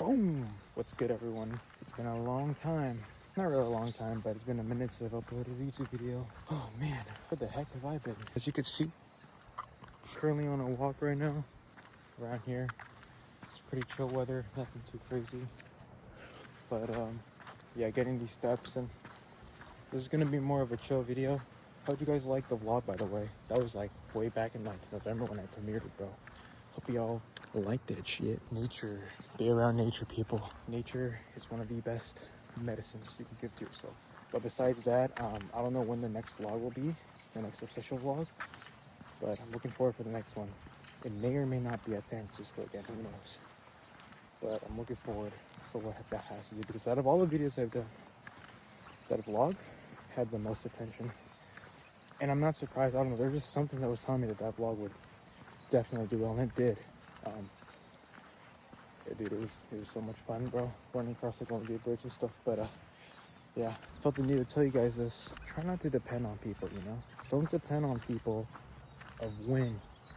Boom! What's good, everyone? It's been a long time. Not really a long time, but it's been a minute since I've uploaded a YouTube video. Oh man, where the heck have I been? As you can see, currently on a walk right now around here. It's pretty chill weather, nothing too crazy. But yeah, getting these steps, and this is gonna be more of a chill video. How'd you guys like the vlog, by the way? That was like way back in like November when I premiered it, bro. Hope y'all like that shit. Nature, be around nature, people. Nature is one of the best medicines you can give to yourself. But besides that, I don't know when the next vlog will be, the next official vlog, but I'm looking forward for the next one. It may or may not be at San Francisco again, who knows? But I'm looking forward for what that has to do, because out of all the videos I've done, that vlog had the most attention. And I'm not surprised. I don't know, there's just something that was telling me that that vlog would definitely do well, and it did. Yeah, dude, it was so much fun, bro, running across the Columbia Bridge and stuff. But yeah, felt the need to tell you guys this. Try not to depend on people, you know? Don't depend on people of when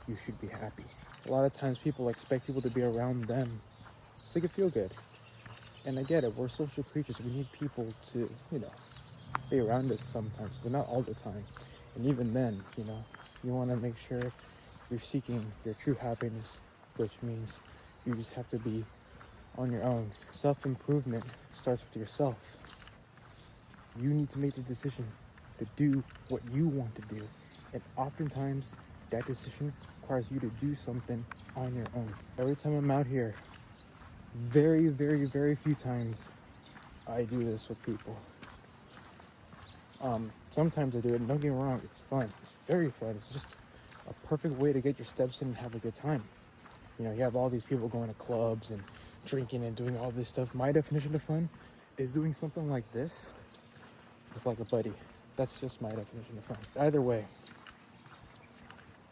you should be happy. A lot of times people expect people to be around them so they can feel good. And I get it, we're social creatures. We need people to, you know, be around us sometimes, but not all the time. And even then, you know, you want to make sure you're seeking your true happiness, which means you just have to be on your own. Self-improvement starts with yourself. You need to make the decision to do what you want to do. And oftentimes, that decision requires you to do something on your own. Every time I'm out here, very, very, very few times I do this with people. Sometimes I do it, and don't get me wrong, it's fun. It's very fun. It's just a perfect way to get your steps in and have a good time. You know, you have all these people going to clubs and drinking and doing all this stuff. My definition of fun is doing something like this with like a buddy. That's just my definition of fun. Either way,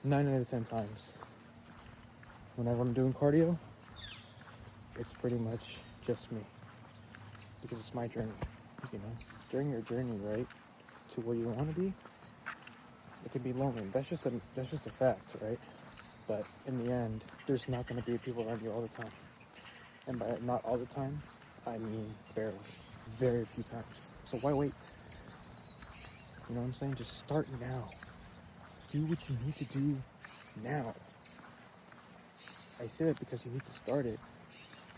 9 out of 10 times, whenever I'm doing cardio, it's pretty much just me, because it's my journey. You know, during your journey, right, to where you want to be, it can be lonely. That's just a fact, right? But in the end, there's not going to be people around you all the time. And by not all the time, I mean barely. Very few times. So why wait? You know what I'm saying? Just start now. Do what you need to do now. I say that because you need to start it,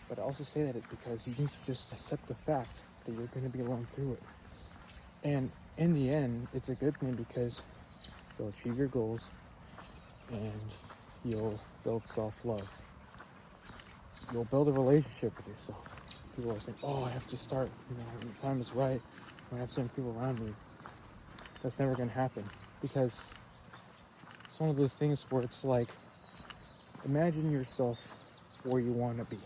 but I also say that because you need to just accept the fact that you're going to be alone through it. And in the end, it's a good thing, because you'll achieve your goals and you'll build self-love. You'll build a relationship with yourself. People are saying, oh, I have to start, you know, when the time is right, when I have certain people around me. That's never going to happen, because it's one of those things where it's like, imagine yourself where you want to be.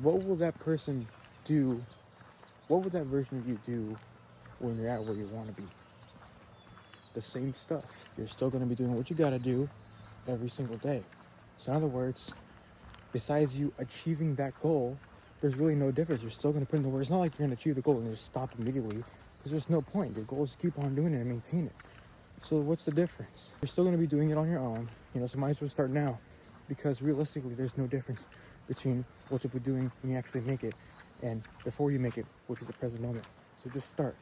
What will that person do? What will that version of you do when you're at where you want to be? The same stuff. You're still going to be doing what you got to do every single day. So in other words, besides you achieving that goal, there's really no difference. You're still going to put in the work. It's not like you're going to achieve the goal and just stop immediately, because there's no point. Your goal is to keep on doing it and maintain it. So what's the difference? You're still going to be doing it on your own, you know, so might as well start now, because realistically, there's no difference between what you'll be doing when you actually make it and before you make it, which is the present moment. So just start.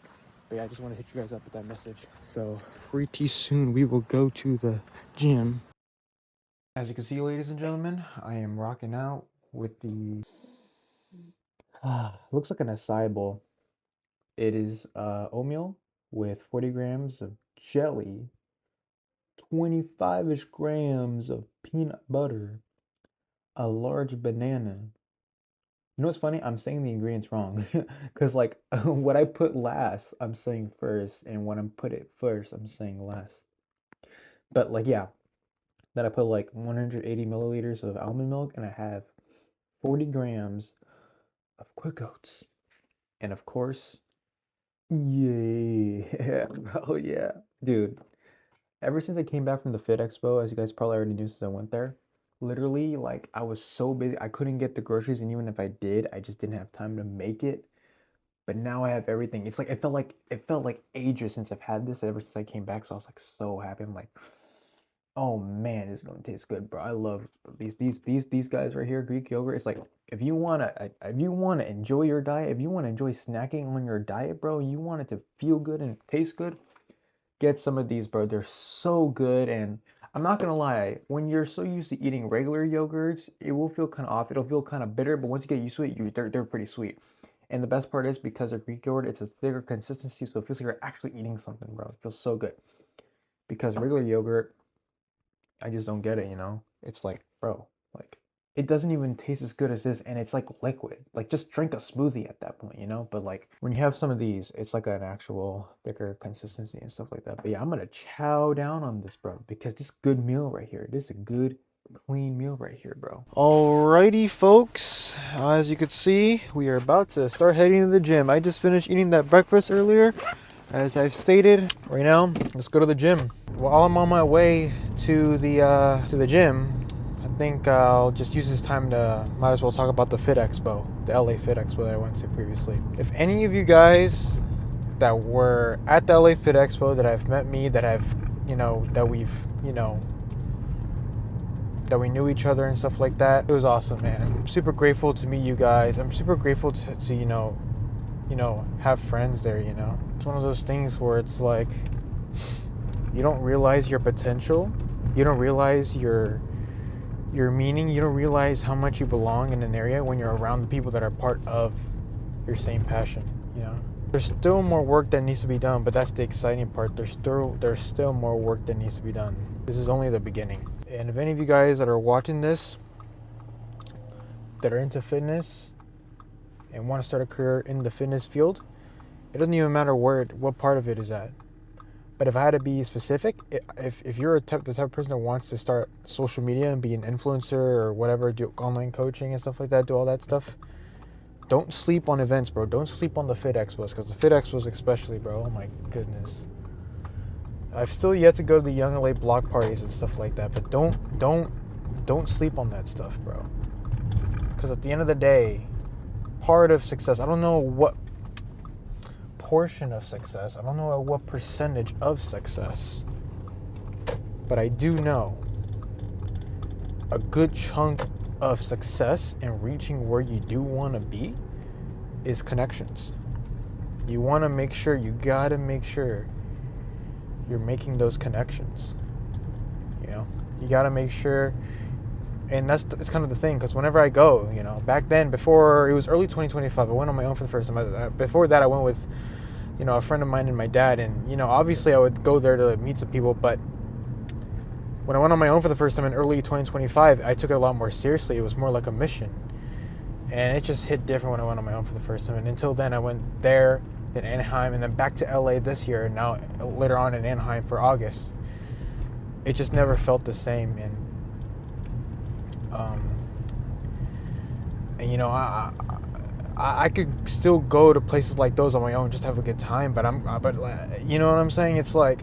But yeah, I just want to hit you guys up with that message. So pretty soon we will go to the gym. As you can see, ladies and gentlemen, I am rocking out with the looks like an acai bowl. It is oatmeal with 40 grams of jelly, 25-ish grams of peanut butter, a large banana. You know what's funny? I'm saying the ingredients wrong, because like what I put last, I'm saying first, and when I put it first, I'm saying last. But like, yeah, then I put like 180 milliliters of almond milk, and I have 40 grams of quick oats. And of course, yeah, bro, yeah. Dude, ever since I came back from the FitExpo, as you guys probably already knew since I went there, literally, like, I was so busy, I couldn't get the groceries, and even if I did, I just didn't have time to make it. But now I have everything. It's like it felt like ages since I've had this ever since I came back, so I was like so happy. I'm like, Oh man, it's gonna taste good, bro. I love these guys right here, Greek yogurt. It's like if you wanna enjoy your diet, if you wanna enjoy snacking on your diet, bro, you want it to feel good and taste good, get some of these, bro. They're so good, and I'm not gonna lie, when you're so used to eating regular yogurts, it will feel kind of off. It'll feel kind of bitter, but once you get used to it, they're pretty sweet. And the best part is because of Greek yogurt, it's a thicker consistency, so it feels like you're actually eating something, bro. It feels so good. Because regular yogurt, I just don't get it, you know? It's like, bro, like it doesn't even taste as good as this, and it's like liquid. Like just drink a smoothie at that point, you know? But like when you have some of these, it's like an actual thicker consistency and stuff like that. But yeah, I'm gonna chow down on this, bro, because this is a good meal right here. This is a good clean meal right here, bro. Alrighty, folks. As you can see, we are about to start heading to the gym. I just finished eating that breakfast earlier. As I've stated, right now, let's go to the gym. While I'm on my way to the gym, I think I'll just use this time to might as well talk about the FitExpo, the LA FitExpo that I went to previously. If any of you guys that were at the LA FitExpo that have met me, that have, that we've, that we knew each other and stuff like that, it was awesome, man. I'm super grateful to meet you guys. I'm super grateful to have friends there, It's one of those things where it's like, you don't realize your potential. You don't realize your meaning. You don't realize how much you belong in an area when you're around the people that are part of your same passion, There's still more work that needs to be done, but that's the exciting part. There's still more work that needs to be done. This is only the beginning. And if any of you guys that are watching this that are into fitness and want to start a career in the fitness field, it doesn't even matter what part of it is at. But if I had to be specific, if you're the type of person that wants to start social media and be an influencer or whatever, do online coaching and stuff like that, do all that stuff, don't sleep on events, bro. Don't sleep on the Fit Expos, because the Fit Expos especially, bro. Oh my goodness. I've still yet to go to the Young LA block parties and stuff like that, but don't sleep on that stuff, bro. Because at the end of the day, part of success, I don't know what portion of success, I don't know what percentage of success, but I do know a good chunk of success and reaching where you do want to be is connections. You want to make sure, you got to make sure you're making those connections. You got to make sure, and it's kind of the thing, because whenever I go, back then, before it was early 2025, I went on my own for the first time. Before that, I went with, a friend of mine and my dad, and obviously I would go there to meet some people, but when I went on my own for the first time in early 2025, I took it a lot more seriously. It was more like a mission. And it just hit different when I went on my own for the first time. And until then, I went there, then Anaheim, and then back to LA this year, and now later on in Anaheim for August. It just never felt the same. And I could still go to places like those on my own, just have a good time. But you know what I'm saying? It's like,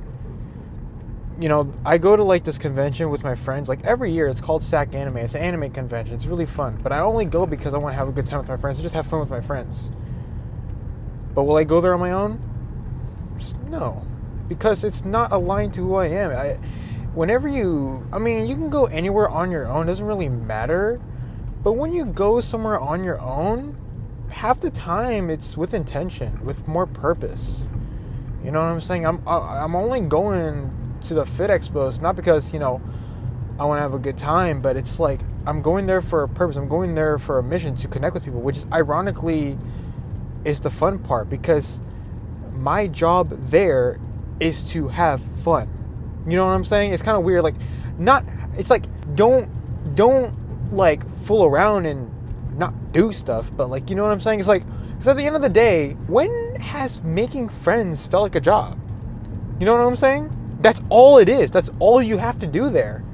I go to like this convention with my friends, like every year. It's called SAC Anime. It's an anime convention. It's really fun. But I only go because I want to have a good time with my friends. I just have fun with my friends. But will I go there on my own? No. Because it's not aligned to who I am. You can go anywhere on your own. It doesn't really matter. But when you go somewhere on your own, half the time it's with intention, with more purpose. You know what I'm saying? I'm only going to the Fit Expos, not because, I want to have a good time, but it's like I'm going there for a purpose. I'm going there for a mission to connect with people, which is ironically is the fun part, because my job there is to have fun. You know what I'm saying? It's kind of weird. It's like, don't like fool around and not do stuff, but like, you know what I'm saying? It's like, because at the end of the day, when has making friends felt like a job? You know what I'm saying? That's all it is. That's all you have to do there.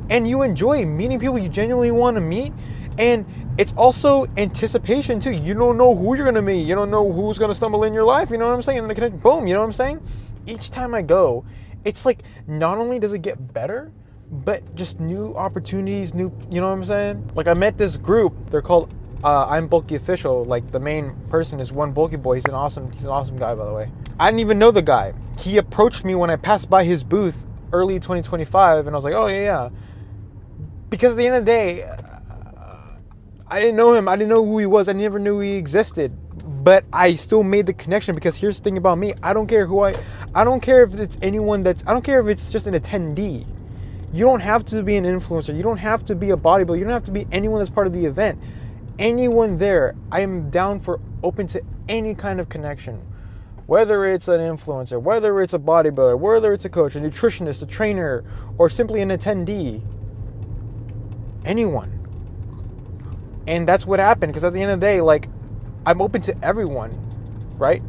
And you enjoy meeting people you genuinely want to meet. And it's also anticipation too. You don't know who you're going to meet. You don't know who's going to stumble in your life. You know what I'm saying? And the connection, boom, you know what I'm saying? Each time I go, it's like, not only does it get better, but just new opportunities, you know what I'm saying? Like, I met this group. They're called I'm Bulky Official. Like, the main person is one Bulky Boy. He's an awesome guy, by the way. I didn't even know the guy. He approached me when I passed by his booth early 2025, and I was like, oh yeah. Because at the end of the day, I didn't know him. I didn't know who he was. I never knew he existed. But I still made the connection, because here's the thing about me. I don't care I don't care if it's anyone I don't care if it's just an attendee. You don't have to be an influencer. You don't have to be a bodybuilder. You don't have to be anyone that's part of the event. Anyone there, I am down for open to any kind of connection. Whether it's an influencer, whether it's a bodybuilder, whether it's a coach, a nutritionist, a trainer, or simply an attendee. Anyone. And that's what happened, because at the end of the day, like, I'm open to everyone, right?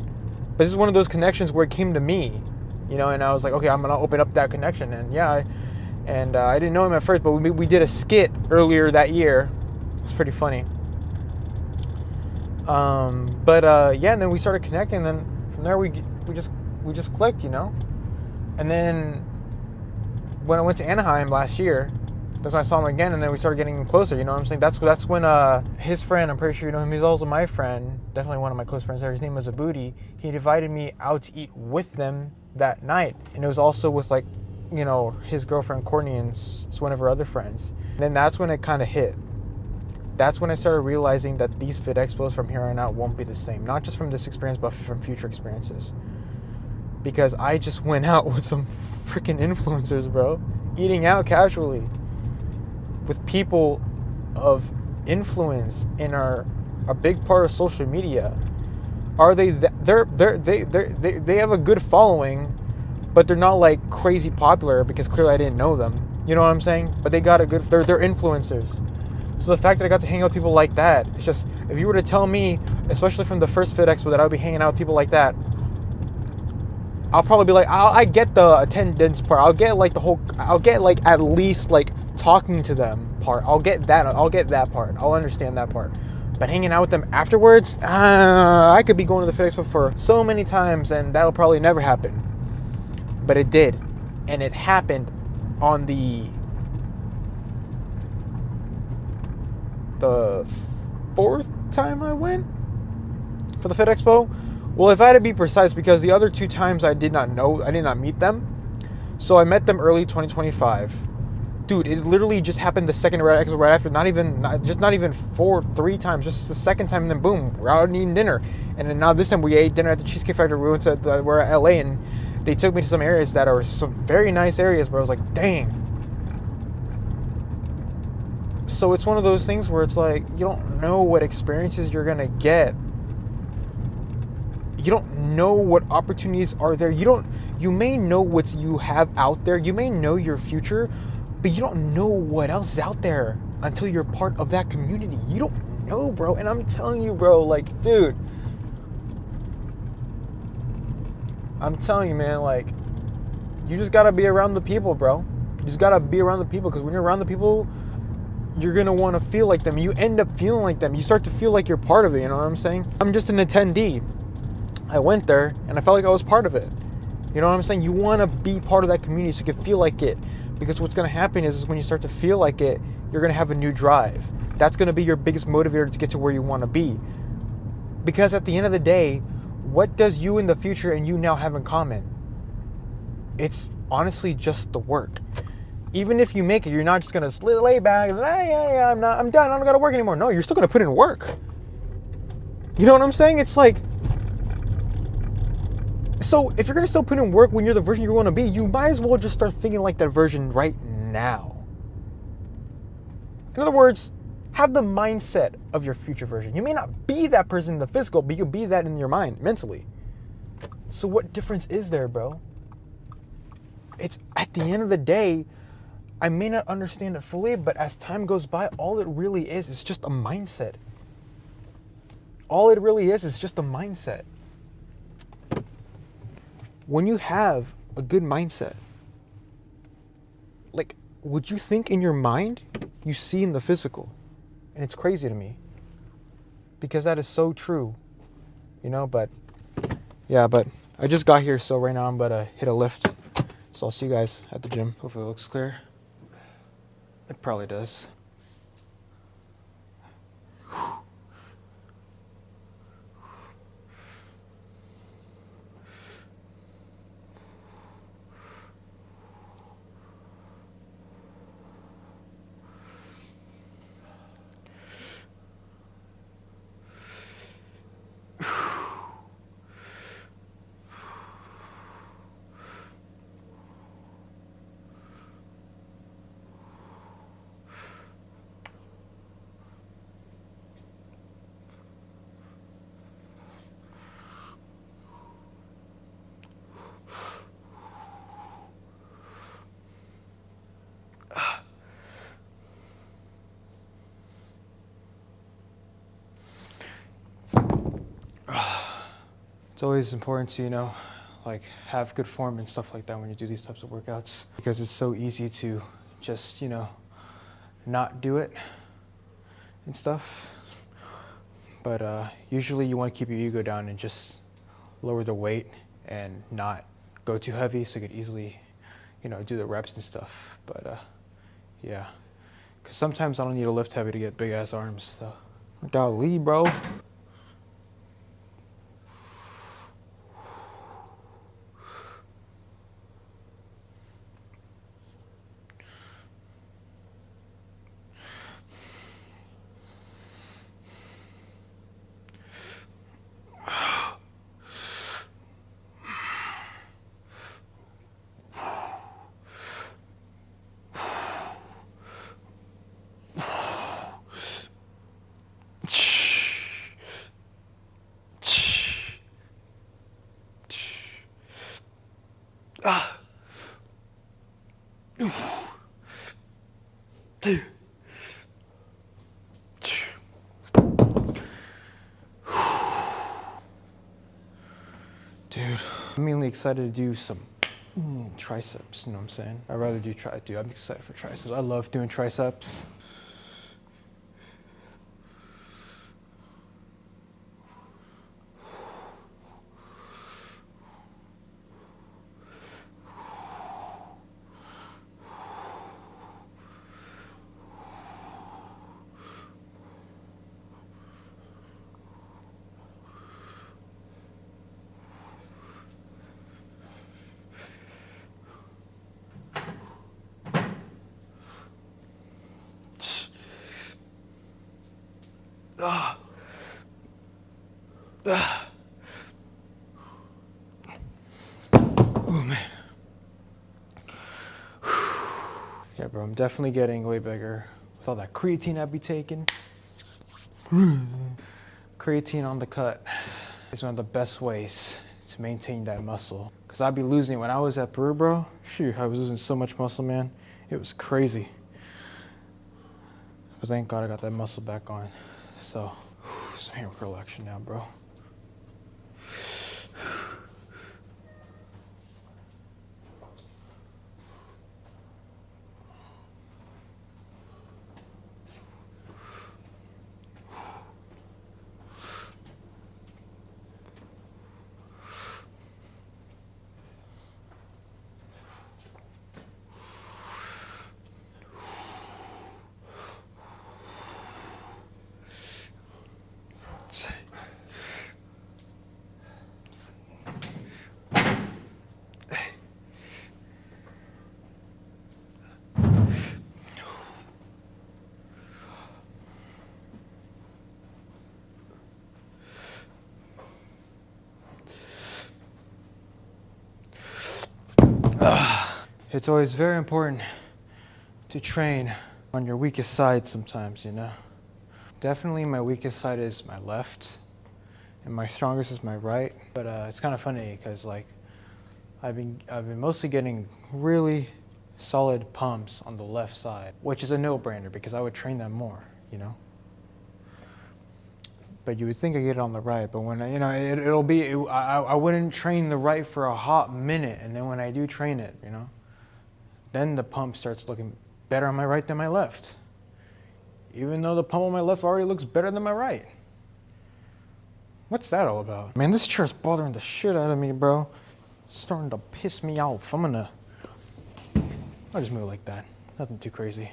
But this is one of those connections where it came to me, and I was like, okay, I'm gonna open up that connection. And yeah, I didn't know him at first, but we did a skit earlier that year. It's pretty funny. Yeah, and then we started connecting, and then from there we just clicked, And then when I went to Anaheim last year, that's when I saw him again, and then we started getting closer, you know what I'm saying? That's when his friend, I'm pretty sure you know him, he's also my friend, definitely one of my close friends there, his name was Abudi. He invited me out to eat with them that night, and it was also with, like, his girlfriend Courtney and one of her other friends. And then that's when it kind of hit. That's when I started realizing that these Fit Expos from here on out won't be the same, not just from this experience, but from future experiences. Because I just went out with some freaking influencers, bro, eating out casually with people of influence and are a big part of social media. Are they have a good following, but they're not like crazy popular, because clearly I didn't know them. You know what I'm saying? But they got a good, they're influencers. So the fact that I got to hang out with people like that, it's just, if you were to tell me, especially from the first Fit Expo, that I would be hanging out with people like that, I'll probably be like, I get the attendance part. I'll get like at least like talking to them part. I'll get that part. I'll understand that part. But hanging out with them afterwards, I could be going to the Fit Expo for so many times, and that'll probably never happen. But it did. And it happened on the fourth time I went for the Fit Expo. Well, if I had to be precise, because the other 2 times I did not meet them. So I met them early 2025. Dude, it literally just happened the second Expo right after, not even 3 times, just the second time, and then boom, we're out and eating dinner. And then now this time we ate dinner at the Cheesecake Factory. We're at LA, and they took me to some areas that are some very nice areas, but I was like, dang. So it's one of those things where it's like, you don't know what experiences you're gonna get. You don't know what opportunities are there. You may know what you have out there. You may know your future, but you don't know what else is out there until you're part of that community. You don't know, bro. And I'm telling you, bro, like, dude, I'm telling you, man, like, you just gotta be around the people, bro. You just gotta be around the people, because when you're around the people, you're gonna want to feel like them. You end up feeling like them. You start to feel like you're part of it, you know what I'm saying? I'm just an attendee. I went there, and I felt like I was part of it. You know what I'm saying? You want to be part of that community so you can feel like it. Because what's going to happen is when you start to feel like it, you're going to have a new drive. That's going to be your biggest motivator to get to where you want to be. Because at the end of the day, what does you in the future and you now have in common? It's honestly just the work. Even if you make it, you're not just going to lay back and, yeah, I'm done, I don't got to work anymore. No, you're still going to put in work. You know what I'm saying? It's like, so if you're going to still put in work when you're the version you want to be, you might as well just start thinking like that version right now. In other words, have the mindset of your future version. You may not be that person in the physical, but you'll be that in your mind, mentally. So what difference is there, bro? It's, at the end of the day, I may not understand it fully, but as time goes by, all it really is just a mindset. All it really is just a mindset. When you have a good mindset, like, would you think in your mind you see in the physical? And it's crazy to me, because that is so true, you know. But yeah, but I just got here, so right now I'm about to hit a lift. So I'll see you guys at the gym. Hopefully it looks clear. It probably does. It's always important to, you know, like have good form and stuff like that when you do these types of workouts, because it's so easy to just, you know, not do it and stuff. But usually you want to keep your ego down and just lower the weight and not go too heavy so you could easily, you know, do the reps and stuff. But yeah, because sometimes I don't need to lift heavy to get big ass arms. So golly, bro. Dude, I'm mainly excited to do some triceps, you know what I'm saying? I'd rather do I'm excited for triceps. I love doing triceps. Oh man. Yeah, bro, I'm definitely getting way bigger with all that creatine I be taking. Creatine on the cut is one of the best ways to maintain that muscle. Cause I'd be losing, when I was at Peru, bro, shoot, I was losing so much muscle, man. It was crazy. But thank God I got that muscle back on. So, some hammer curl action now, bro. It's always very important to train on your weakest side sometimes, you know? Definitely my weakest side is my left, and my strongest is my right. But it's kind of funny because like I've been mostly getting really solid pumps on the left side, which is a no-brainer because I would train them more, you know? But you would think I get it on the right, but when you know I wouldn't train the right for a hot minute, and then when I do train it, you know, then the pump starts looking better on my right than my left, even though the pump on my left already looks better than my right. What's that all about? Man, this chair's bothering the shit out of me, bro. It's starting to piss me off. I'll just move like that. Nothing too crazy.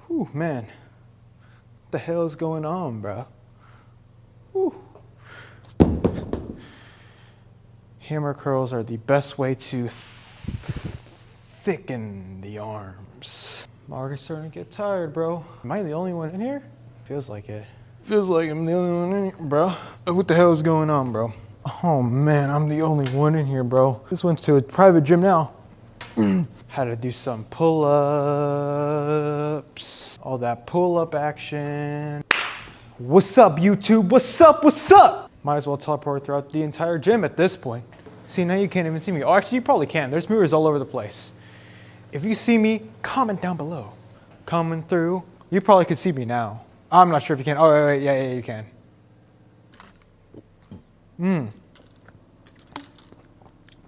Ooh, man. What the hell is going on, bro? Ooh. Hammer curls are the best way to thicken the arms. I'm already starting to get tired, bro. Am I the only one in here? Feels like it. Feels like I'm the only one in here, bro. What the hell is going on, bro? Oh man, I'm the only one in here, bro. Just went to a private gym now. Had to do some pull-ups. All that pull-up action. What's up, YouTube? What's up? What's up? Might as well teleport throughout the entire gym at this point. See, now you can't even see me. Oh, actually, you probably can. There's mirrors all over the place. If you see me, comment down below. Coming through. You probably could see me now. I'm not sure if you can. Oh, wait, yeah, you can.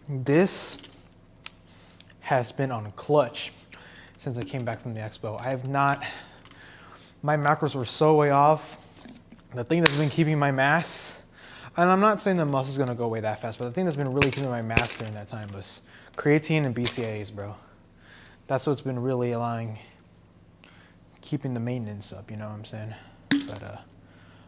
This has been on clutch since I came back from the expo. I have not, my macros were so way off. The thing that's been keeping my mass, and I'm not saying the muscle's gonna go away that fast, but the thing that's been really keeping my mass during that time was creatine and BCAAs, bro. That's what's been really keeping the maintenance up, you know what I'm saying? But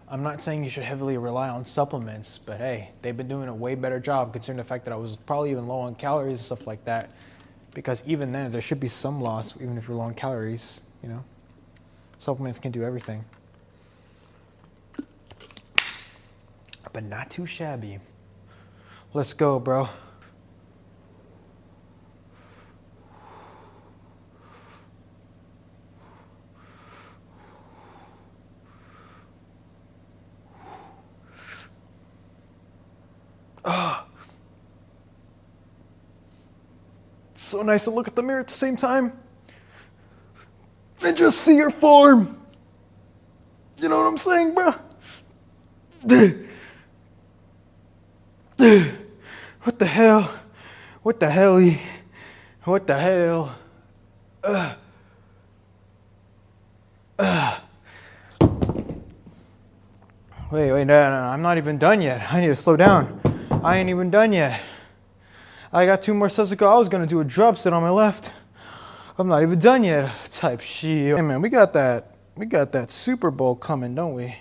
I'm not saying you should heavily rely on supplements, but hey, they've been doing a way better job considering the fact that I was probably even low on calories and stuff like that. Because even then, there should be some loss, even if you're low on calories, you know? Supplements can do everything. But not too shabby. Let's go, bro. So nice to look at the mirror at the same time and just see your form. You know what I'm saying, bro? What the hell? What the hell? What the hell? Wait, no, I'm not even done yet. I need to slow down. I ain't even done yet. I got 2 more sets to go. I was gonna do a drop set on my left. I'm not even done yet. Type shit. Hey man, we got that Super Bowl coming, don't we?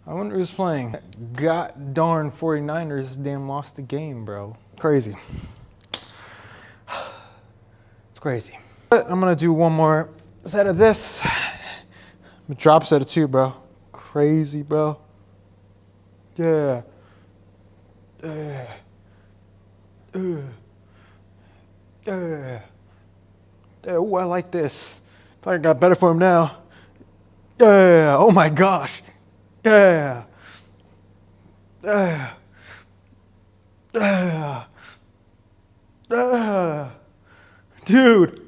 I wonder who's playing. God darn 49ers damn lost the game, bro. Crazy. It's crazy. But I'm gonna do one more set of this. A drop set of 2, bro. Crazy, bro. Yeah. Oh, I like this. I got better for him now. Yeah. Oh my gosh. Yeah. Dude.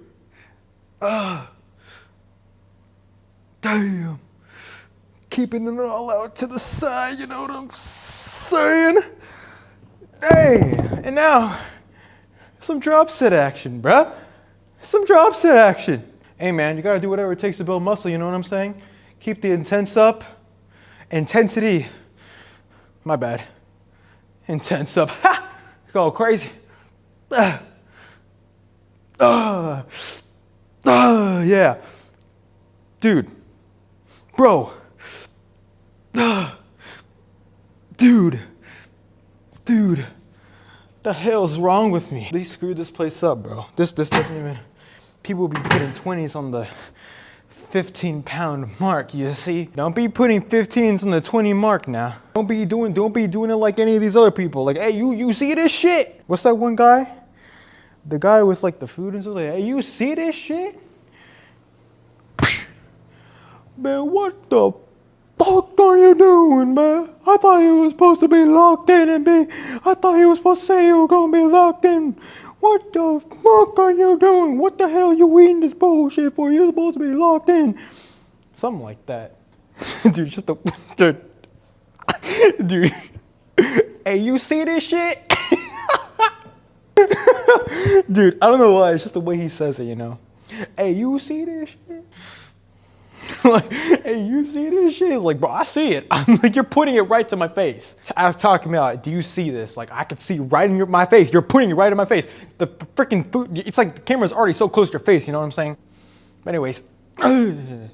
Damn. Keeping it all out to the side, you know what I'm saying? Hey, and now, some drop set action, bruh. Some drop set action. Hey man, you gotta do whatever it takes to build muscle, you know what I'm saying? Keep the intensity. My bad. Intense up. Ha! Go crazy. Yeah. Dude. Bro. Dude. The hell's wrong with me? They screwed this place up, bro. This doesn't even... People will be putting 20s on the 15-pound mark, you see? Don't be putting 15s on the 20 mark now. Don't be doing it like any of these other people. Like, hey, you see this shit? What's that one guy? The guy with like the food and stuff. Like, hey, you see this shit? Man, what the fuck are you doing, man? I thought you were supposed to be locked in I thought you were supposed to say you were gonna be locked in. What the fuck are you doing? What the hell you eating this bullshit for? You're supposed to be locked in. Something like that. Dude, dude. Hey, you see this shit? Dude, I don't know why, it's just the way he says it, you know? Hey, you see this shit? Like, hey, you see this shit? It's like, bro, I see it. I'm like, you're putting it right to my face. I was talking about, do you see this? Like, I could see right in my face. You're putting it right in my face. The freaking food, it's like the camera's already so close to your face, you know what I'm saying? But anyways. There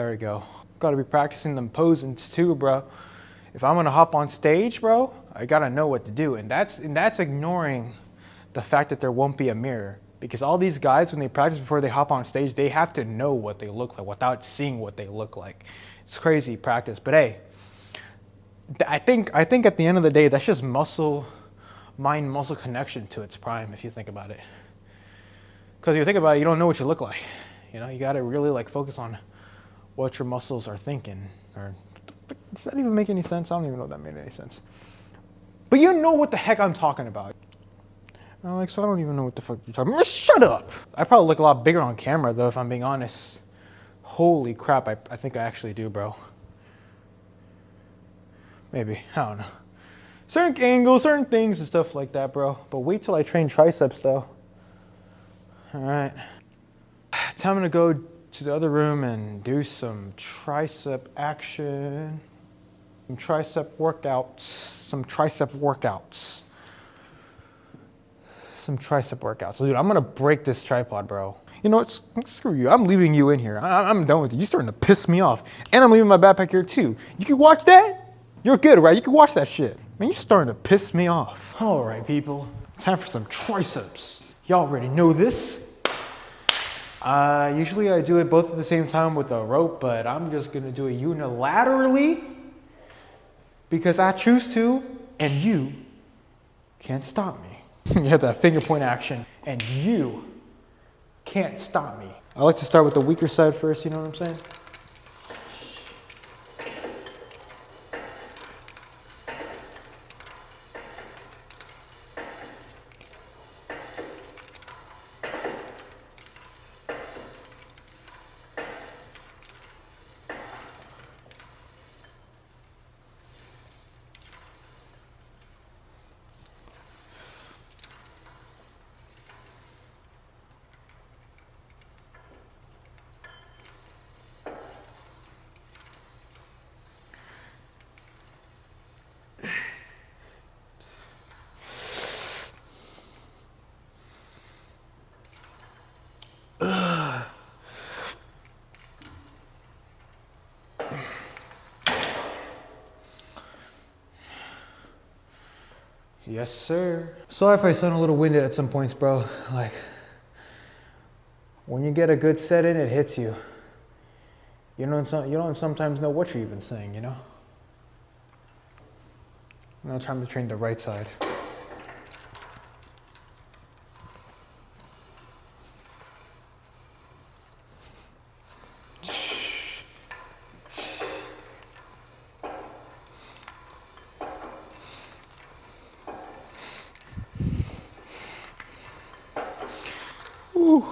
we go. Gotta be practicing them posings too, bro. If I'm gonna hop on stage, bro, I gotta know what to do. And that's ignoring the fact that there won't be a mirror. Because all these guys, when they practice before they hop on stage, they have to know what they look like without seeing what they look like. It's crazy practice. But hey, I think at the end of the day, that's just mind-muscle connection to its prime, if you think about it. Because if you think about it, you don't know what you look like. You know, you got to really like focus on what your muscles are thinking. Or does that even make any sense? I don't even know if that made any sense. But you know what the heck I'm talking about. Alex, I don't even know what the fuck you're talking about. Shut up! I probably look a lot bigger on camera, though, if I'm being honest. Holy crap, I think I actually do, bro. Maybe, I don't know. Certain angles, certain things and stuff like that, bro. But wait till I train triceps, though. All right. Time to go to the other room and do some tricep action. Some tricep workouts. So, dude, I'm gonna break this tripod, bro. You know what? Screw you. I'm leaving you in here. I'm done with you. You're starting to piss me off. And I'm leaving my backpack here, too. You can watch that? You're good, right? You can watch that shit. Man, you're starting to piss me off. All right, people. Time for some triceps. Y'all already know this. Usually I do it both at the same time with a rope, but I'm just gonna do it unilaterally because I choose to, and you can't stop me. You have that finger point action, and you can't stop me. I like to start with the weaker side first, you know what I'm saying? Yes, sir. Sorry if I sound a little winded at some points, bro. Like, when you get a good set in, it hits you. You don't sometimes know what you're even saying, you know? Now time to train the right side. Ooh.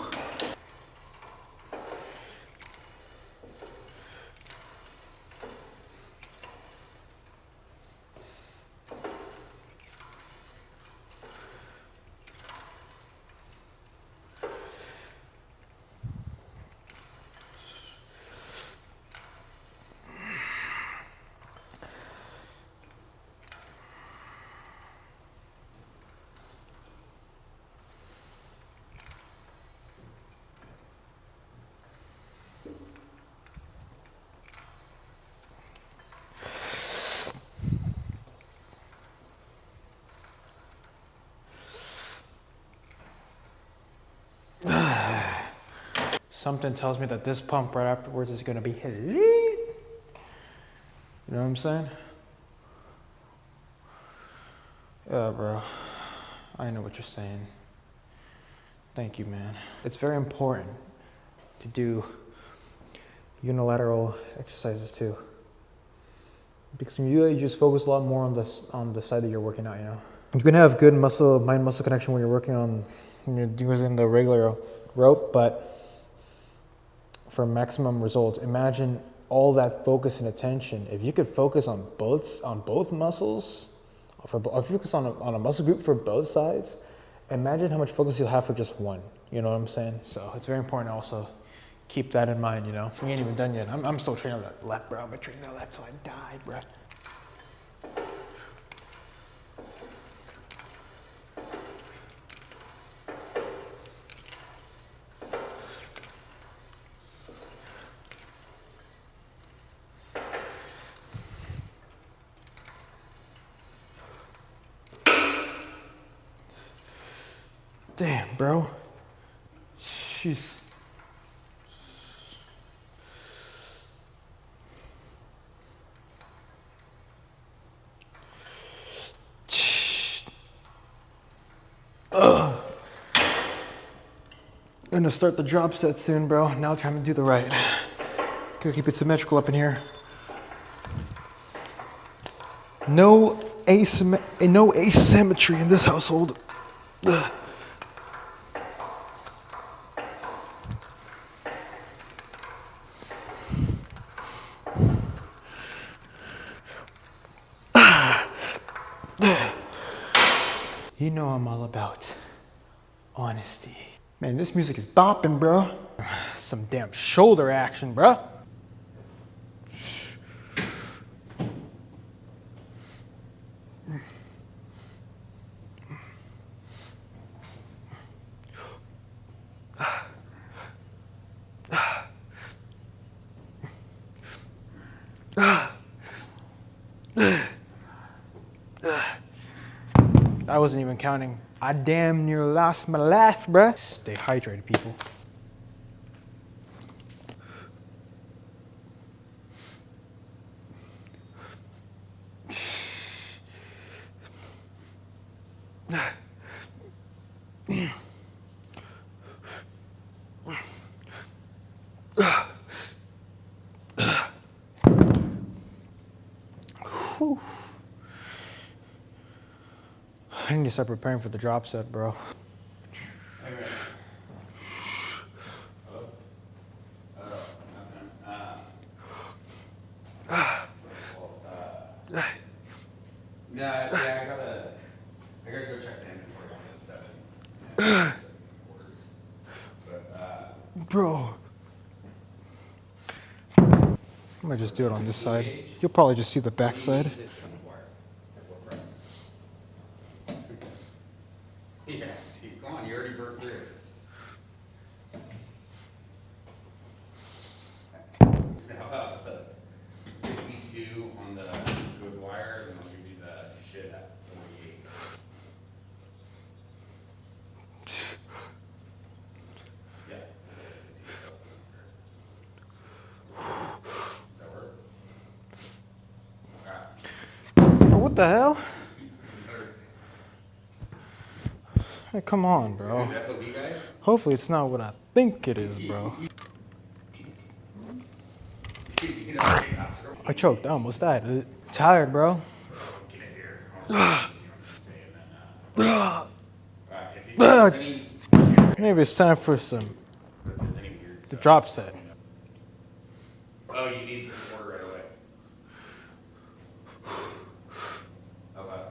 Something tells me that this pump right afterwards is gonna be elite. You know what I'm saying? Yeah, bro. I know what you're saying. Thank you, man. It's very important to do unilateral exercises too. Because when you do it, you just focus a lot more on the side that you're working out, you know? You can have good mind-muscle connection when you're working on, when you're using the regular rope, but for maximum results, imagine all that focus and attention. If you could focus on both muscles, if you focus on a muscle group for both sides, imagine how much focus you'll have for just one. You know what I'm saying? So it's very important to also keep that in mind, you know? We ain't even done yet. I'm still training that left, bro. I'm gonna train that left till I die, bro. Damn, bro. Jeez. Ugh. Gonna start the drop set soon, bro. Now trying to do the right. Gotta keep it symmetrical up in here. No asymmetry in this household. Ugh. You know I'm all about honesty. Man, this music is bopping, bro. Some damn shoulder action, bro. I wasn't even counting. I damn near lost my life, bruh. Stay hydrated, people. Whew. I need to start preparing for the drop set, bro. Yeah, I gotta go check the inventory on those 7 orders. But Bro. I might just do it on this side. You'll probably just see the back side. yeah, go on, you already broke through it. How about it's a 52 on the good wire, and I'll give you the shit at 48. Yeah. Does that work? Alright. What the hell? Hey, come on, bro. That's what we guys? Hopefully it's not what I think it is, bro. I choked. I almost died. Tired, bro. Maybe it's time for the drop set. Oh, you need the order right away. Okay.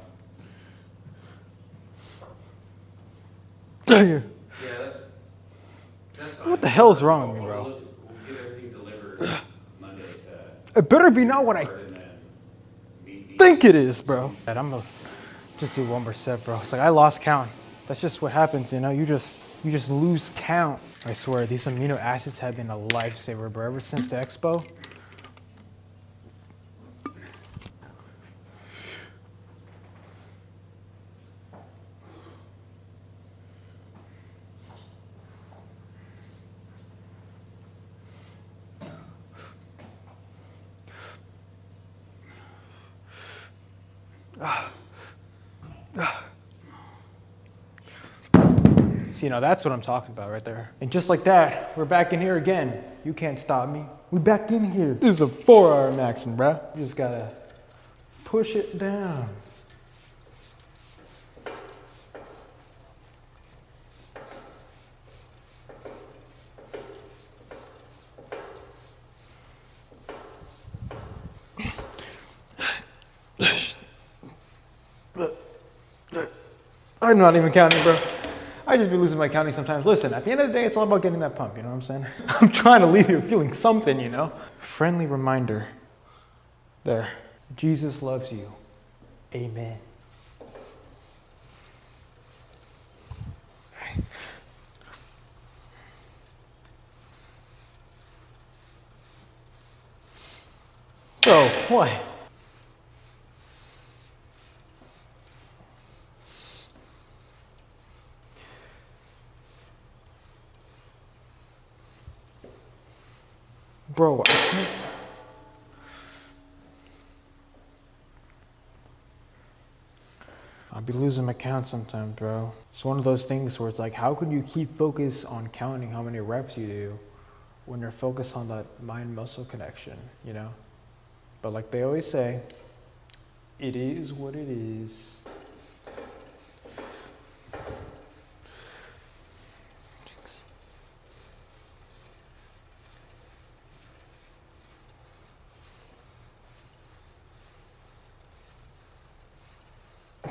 What Yeah, that's fine. the hell's wrong with me, bro? We'll get everything delivered Monday. It better be not what I think it is, bro. I'm gonna just do one more set, bro. It's like I lost count. That's just what happens, you know? You just lose count. I swear, these amino acids have been a lifesaver, bro. Ever since the expo. So, you know, that's what I'm talking about right there. And just like that, we're back in here again. You can't stop me. We back in here. This is a forearm action, bro. You just gotta push it down. I'm not even counting, bro. I just be losing my counting sometimes. Listen, at the end of the day, it's all about getting that pump, you know what I'm saying? I'm trying to leave you feeling something, you know? Friendly reminder. There. Jesus loves you. Amen. Bro, what? Bro, I can't. I'll be losing my count sometimes, bro. It's one of those things where it's like, how could you keep focus on counting how many reps you do when you're focused on that mind-muscle connection, you know? But like they always say, it is what it is.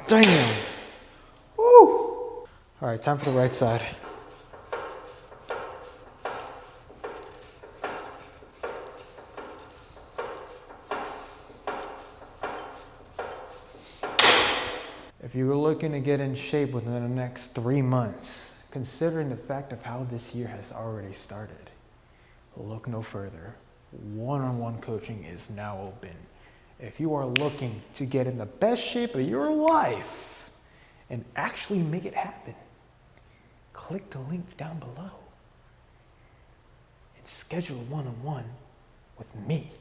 Damn. Woo. All right, time for the right side. If you were looking to get in shape within the next 3 months, considering the fact of how this year has already started, look no further. One-on-one coaching is now open. If you are looking to get in the best shape of your life and actually make it happen, click the link down below and schedule a one-on-one with me.